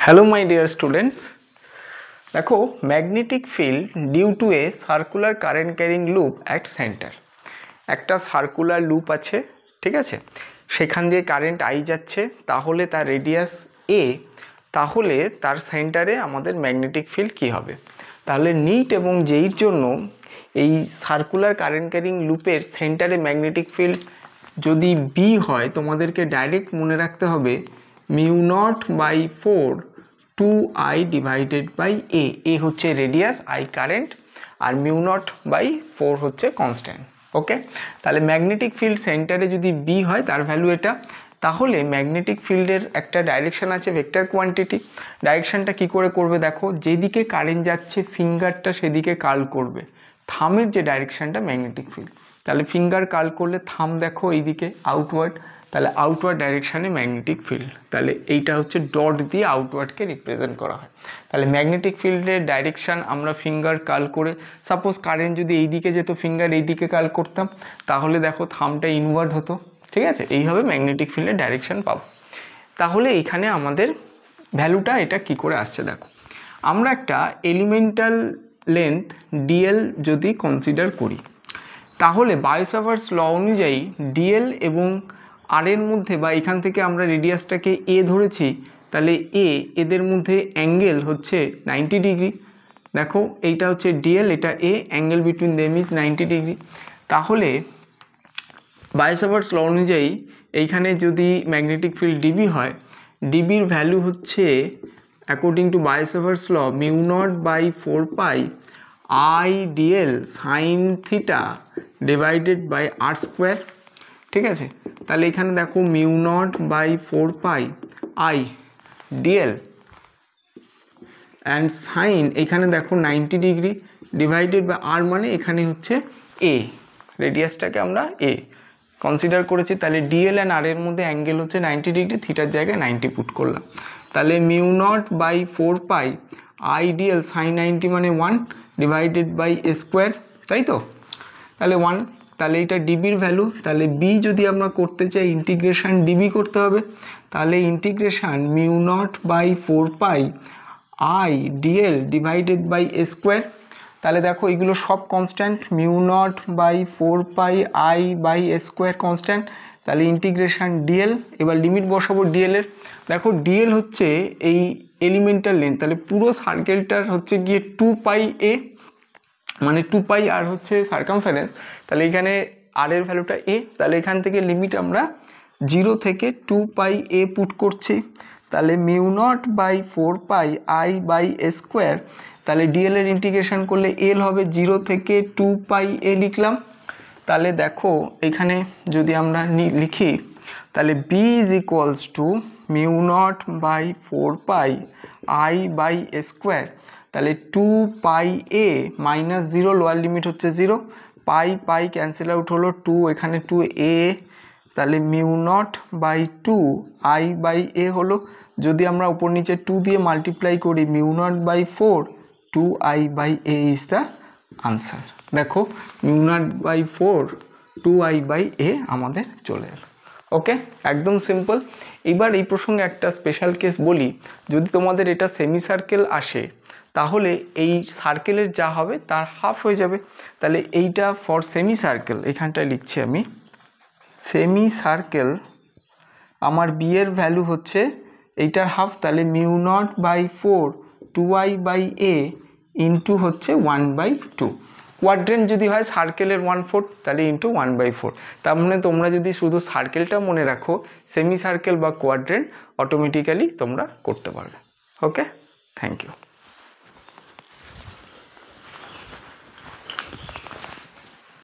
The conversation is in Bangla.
Hello my dear students, দেখো magnetic field due to a circular current carrying loop at centre. একটা সার্কুলার লুপ আছে, ঠিক আছে, সেখান দিয়ে কারেন্ট আই যাচ্ছে, তাহলে তার রেডিয়াস এ, তাহলে তার সেন্টারে আমাদের ম্যাগনেটিক ফিল্ড কি হবে। তাহলে নিট এবং জেইর জন্য এই সার্কুলার কারেন্ট ক্যারিং লুপের সেন্টারে ম্যাগনেটিক ফিল্ড যদি বি হয়, তোমাদেরকে ডাইরেক্ট মনে রাখতে হবে μ0/4 2i ডিভাইডেড বাই এ হচ্ছে রেডিয়াস, আই কারেন্ট, আর μ0/4 হচ্ছে কনস্ট্যান্ট। ওকে, তাহলে ম্যাগনেটিক ফিল্ড সেন্টারে যদি বি হয় তার ভ্যালু এটা। তাহলে ম্যাগনেটিক ফিল্ডের একটা ডাইরেকশন আছে, ভেক্টর কোয়ান্টিটি। ডাইরেকশনটা কি করে করবে দেখো, যেদিকে কারেন্ট যাচ্ছে ফিঙ্গারটা সেদিকে কার্ল করবে। থামের যে ডাইরেকশনটা ম্যাগনেটিক ফিল্ড, তাহলে ফিঙ্গার কার্ল করলে থাম দেখো এইদিকে আউটওয়ার্ড, তাহলে আউটওয়ার্ড ডাইরেকশানে ম্যাগনেটিক ফিল্ড। তাহলে এইটা হচ্ছে ডট দিয়ে আউটওয়ার্ডকে রিপ্রেজেন্ট করা হয়। তাহলে ম্যাগনেটিক ফিল্ডের ডাইরেকশান আমরা ফিঙ্গার কার্ল করে, সাপোজ কারেন্ট যদি এইদিকে যেত ফিঙ্গার এইদিকে কার্ল করতাম, তাহলে দেখো থামটা ইনওয়ার্ড হতো, ঠিক আছে। এইভাবে ম্যাগনেটিক ফিল্ডের ডাইরেকশান পাবো। তাহলে এইখানে আমাদের ভ্যালুটা এটা কি করে আসছে দেখো, আমরা একটা এলিমেন্টাল লেন্থ ডিএল যদি কনসিডার করি, তাহলে বায়োসাভার্স ল অনুযায়ী ডিএল এবং আর এর মধ্যে, বা এখান থেকে আমরা রেডিয়াসটাকে এ ধরেছি, তাহলে এদের মধ্যে অ্যাঙ্গেল হচ্ছে 90 ডিগ্রি। দেখো এইটা হচ্ছে ডিএল, এটা A, angle between them is 90 degree. তাহলে বায়োসাভার্স ল অনুযায়ী এইখানে যদি ম্যাগনেটিক ফিল্ড ডিবি হয়, ডিবির ভ্যালু হচ্ছে according to Biot Savart's law μ0/4 I DL sine theta divided by R square, ঠিক আছে। তাহলে এখানে দেখো μ0/4 আই ডিএল অ্যান্ড সাইন, এখানে দেখো 90 ডিগ্রি ডিভাইডেড বাই আর, মানে এখানে হচ্ছে এ, রেডিয়াসটাকে আমরা এ কনসিডার করেছি। তাহলে ডিএল অ্যান্ড আর এর মধ্যে অ্যাঙ্গেল হচ্ছে 90 ডিগ্রি, থিটার জায়গায় 90 পুট করলাম। তাহলে μ0/4 আই ডিএল সাইন 90 মানে 1 ডিভাইডেড বাই এ স্কোয়ার, তাই তো। তাহলে 1, তাহলে এটা ডিবির ভ্যালু। তাহলে বি যদি আমরা করতে চাই, ইন্টিগ্রেশান ডিবি করতে হবে। তাহলে integration μ0/4 I DL divided by A square. তাহলে দেখো এইগুলো সব constant, μ0/4 I by A square constant. তাহলে ইন্টিগ্রেশান ডিএল, এবার লিমিট বসাবো ডিএল এর। দেখো ডিএল হচ্ছে এই এলিমেন্টাল লেন্থ, তাহলে পুরো সার্কেলটার হচ্ছে গিয়ে 2π এ, মানে 2π আর হচ্ছে সার্কামফারেন্স। তাহলে এখানে আর এর ভ্যালুটা এ, তাহলে এখান থেকে লিমিট আমরা 0 থেকে 2π এ পুট করছি। তাহলে μ0/4 আই বাই এ স্কোয়ার, তাহলে ডিএল এর ইন্টিগ্রেশন করলে এল হবে 0 থেকে 2π এ লিখলাম। তাহলে দেখো এখানে যদি আমরা লিখি, তাহলে B is equals to μ0/4 I by A square. তাহলে 2π এ মাইনাস 0, লোয়ার লিমিট হচ্ছে 0, পাই ক্যান্সেল আউট হলো, 2 এখানে 2 এ, তাহলে μ0/2 আই বাই এ হলো। যদি আমরা উপর নিচে 2 দিয়ে মাল্টিপ্লাই করি, μ0/4 2i by a is the answer. দেখো μ0/4 2i বাই এ আমাদের চলে এলো। ওকে, একদম সিম্পল। এবার এই প্রসঙ্গে একটা স্পেশাল কেস বলি, যদি তোমাদের এটা সেমি সার্কেল আসে, তাহলে এই সার্কেলের যা হবে তার হাফ হয়ে যাবে। তাহলে এইটা ফর সেমি সার্কেল, এখানটায় লিখছি আমি সেমি সার্কেল, আমার বি এর ভ্যালু হচ্ছে এইটার হাফ, তাহলে μ0/4 2i বাই এ ইন্টু হচ্ছে 1/2। কোয়াড্রেন্ট যদি হয় সার্কেলের 1/4, তাহলে ইন্টু 1/4। তার মানে তোমরা যদি শুধু সার্কেলটা মনে রাখো, সেমি সার্কেল বা কোয়াড্রেন্ট অটোমেটিক্যালি তোমরা করতে পারবে। ওকে, থ্যাংক ইউ।